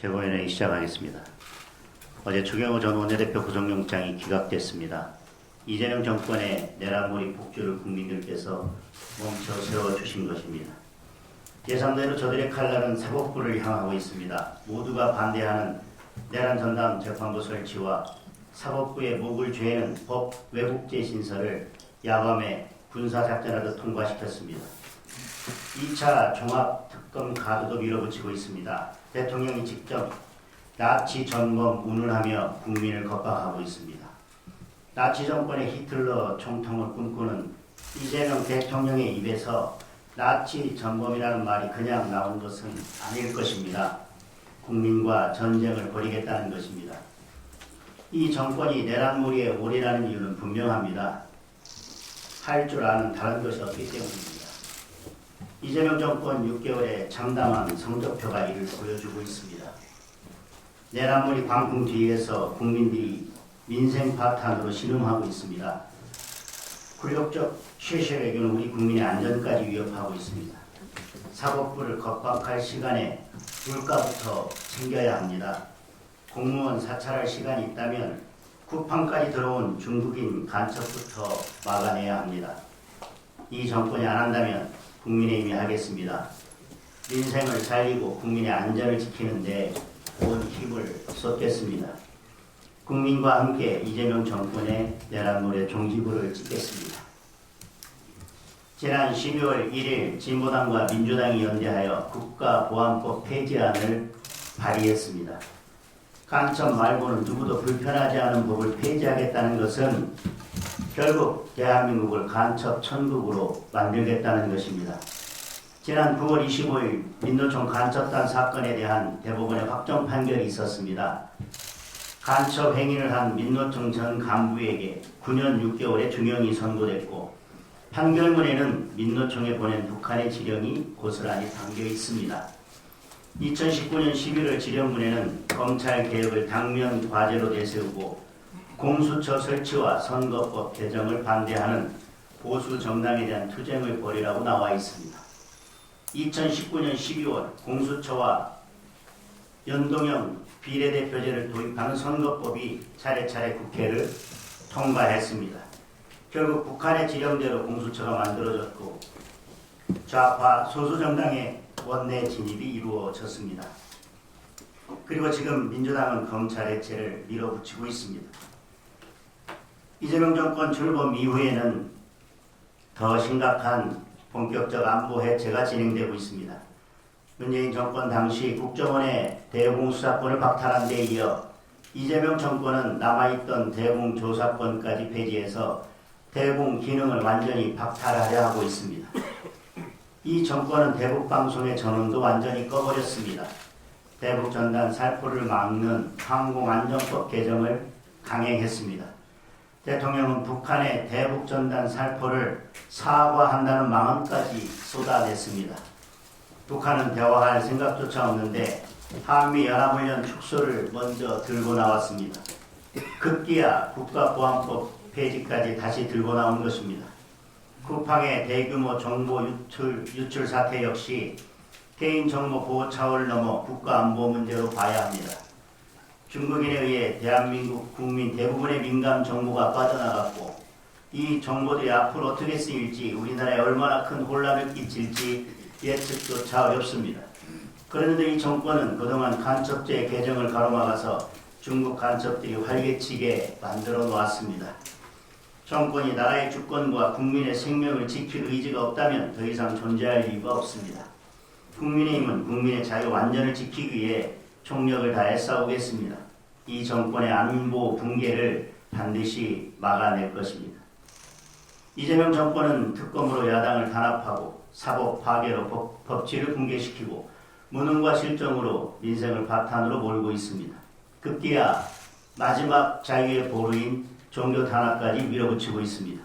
최고위원회 시작하겠습니다. 어제 추경호 전 원내대표 구속영장이 기각됐습니다. 이재명 정권의 내란몰이 폭주를 국민들께서 멈춰 세워주신 것입니다. 예상대로 저들의 칼날은 사법부를 향하고 있습니다. 모두가 반대하는 내란 전담 재판부 설치와 사법부의 목을 죄는 법 왜곡죄 신설을 야밤에 군사작전하듯 통과시켰습니다. 2차 종합특검 카드도 밀어붙이고 있습니다. 대통령이 직접 나치 전범 운운하며 국민을 겁박하고 있습니다. 나치 정권의 히틀러 총통을 꿈꾸는 이재명 대통령의 입에서 나치 전범이라는 말이 그냥 나온 것은 아닐 것입니다. 국민과 전쟁을 벌이겠다는 것입니다. 이 정권이 내란몰이에 올인하는 이유는 분명합니다. 할 줄 아는 다른 것이 없기 때문입니다. 이재명 정권 6개월의 장담한 성적표가 이를 보여주고 있습니다. 내란몰이 광풍 뒤에서 국민들이 민생 파탄으로 신음하고 있습니다. 굴욕적 최세 외교는 우리 국민의 안전까지 위협하고 있습니다. 사법부를 겁박할 시간에 물가부터 챙겨야 합니다. 공무원 사찰할 시간이 있다면 쿠팡까지 들어온 중국인 간첩부터 막아내야 합니다. 이 정권이 안 한다면 국민의힘이 하겠습니다. 민생을 살리고 국민의 안전을 지키는 데 온 힘을 쏟겠습니다. 국민과 함께 이재명 정권의 내란몰이 종지부를 찍겠습니다. 지난 12월 1일 진보당과 민주당이 연대하여 국가보안법 폐지안을 발의했습니다. 간첩 말고는 누구도 불편하지 않은 법을 폐지하겠다는 것은 결국 대한민국을 간첩 천국으로 만들겠다는 것입니다. 지난 9월 25일 민노총 간첩단 사건에 대한 대법원의 확정 판결이 있었습니다. 간첩 행위를 한 민노총 전 간부에게 9년 6개월의 중형이 선고됐고 판결문에는 민노총에 보낸 북한의 지령이 고스란히 담겨 있습니다. 2019년 11월 지령문에는 검찰개혁을 당면 과제로 내세우고 공수처 설치와 선거법 개정을 반대하는 보수 정당에 대한 투쟁을 벌이라고 나와 있습니다. 2019년 12월 공수처와 연동형 비례대표제를 도입하는 선거법이 차례차례 국회를 통과했습니다. 결국 북한의 지령대로 공수처가 만들어졌고 좌파 소수정당의 원내 진입이 이루어졌습니다. 그리고 지금 민주당은 검찰 해체를 밀어붙이고 있습니다. 이재명 정권 출범 이후에는 더 심각한 본격적 안보 해체가 진행되고 있습니다. 문재인 정권 당시 국정원의 대공수사권을 박탈한 데 이어 이재명 정권은 남아있던 대공조사권까지 폐지해서 대공 기능을 완전히 박탈하려 하고 있습니다. 이 정권은 대북방송의 전원도 완전히 꺼버렸습니다. 대북전단 살포를 막는 항공안전법 개정을 강행했습니다. 대통령은 북한의 대북전단 살포를 사과한다는 망언까지 쏟아냈습니다. 북한은 대화할 생각조차 없는데 한미연합훈련 축소를 먼저 들고 나왔습니다. 급기야 국가보안법 폐지까지 다시 들고 나온 것입니다. 쿠팡의 대규모 정보 유출 사태 역시 개인정보 보호 차원을 넘어 국가안보 문제로 봐야 합니다. 중국인에 의해 대한민국 국민 대부분의 민감 정보가 빠져나갔고 이 정보들이 앞으로 어떻게 쓰일지 우리나라에 얼마나 큰 혼란을 끼칠지 예측조차 어렵습니다. 그런데 이 정권은 그동안 간첩죄 개정을 가로막아서 중국 간첩들이 활개치게 만들어 놓았습니다. 정권이 나라의 주권과 국민의 생명을 지킬 의지가 없다면 더 이상 존재할 이유가 없습니다. 국민의힘은 국민의 자유 완전을 지키기 위해 총력을 다해 싸우겠습니다. 이 정권의 안보 붕괴를 반드시 막아낼 것입니다. 이재명 정권은 특검으로 야당을 단합하고 사법 파괴로 법치를 붕괴시키고 무능과 실정으로 민생을 바탕으로 몰고 있습니다. 급기야 마지막 자유의 보루인 종교 탄압까지 밀어붙이고 있습니다.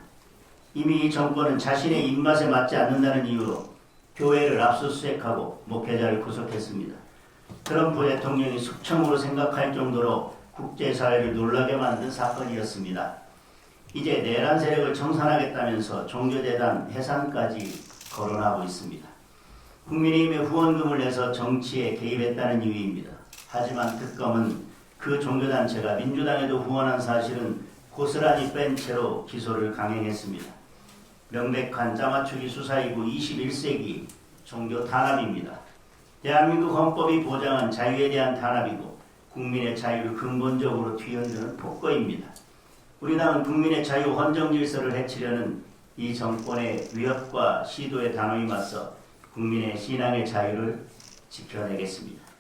이미 이 정권은 자신의 입맛에 맞지 않는다는 이유로 교회를 압수수색하고 목회자를 구속했습니다. 트럼프 대통령이 숙청으로 생각할 정도로 국제사회를 놀라게 만든 사건이었습니다. 이제 내란 세력을 청산하겠다면서 종교재단 해산까지 거론하고 있습니다. 국민의힘에 후원금을 내서 정치에 개입했다는 이유입니다. 하지만 특검은 그 종교단체가 민주당에도 후원한 사실은 고스란히 뺀 채로 기소를 강행했습니다. 명백한 짜맞추기 수사이고 21세기 종교 탄압입니다. 대한민국 헌법이 보장한 자유에 대한 탄압이고 국민의 자유를 근본적으로 뒤흔드는 폭거입니다. 우리 당은 국민의 자유 헌정 질서를 해치려는 이 정권의 위협과 시도에 단호히 맞서 국민의 신앙의 자유를 지켜내겠습니다.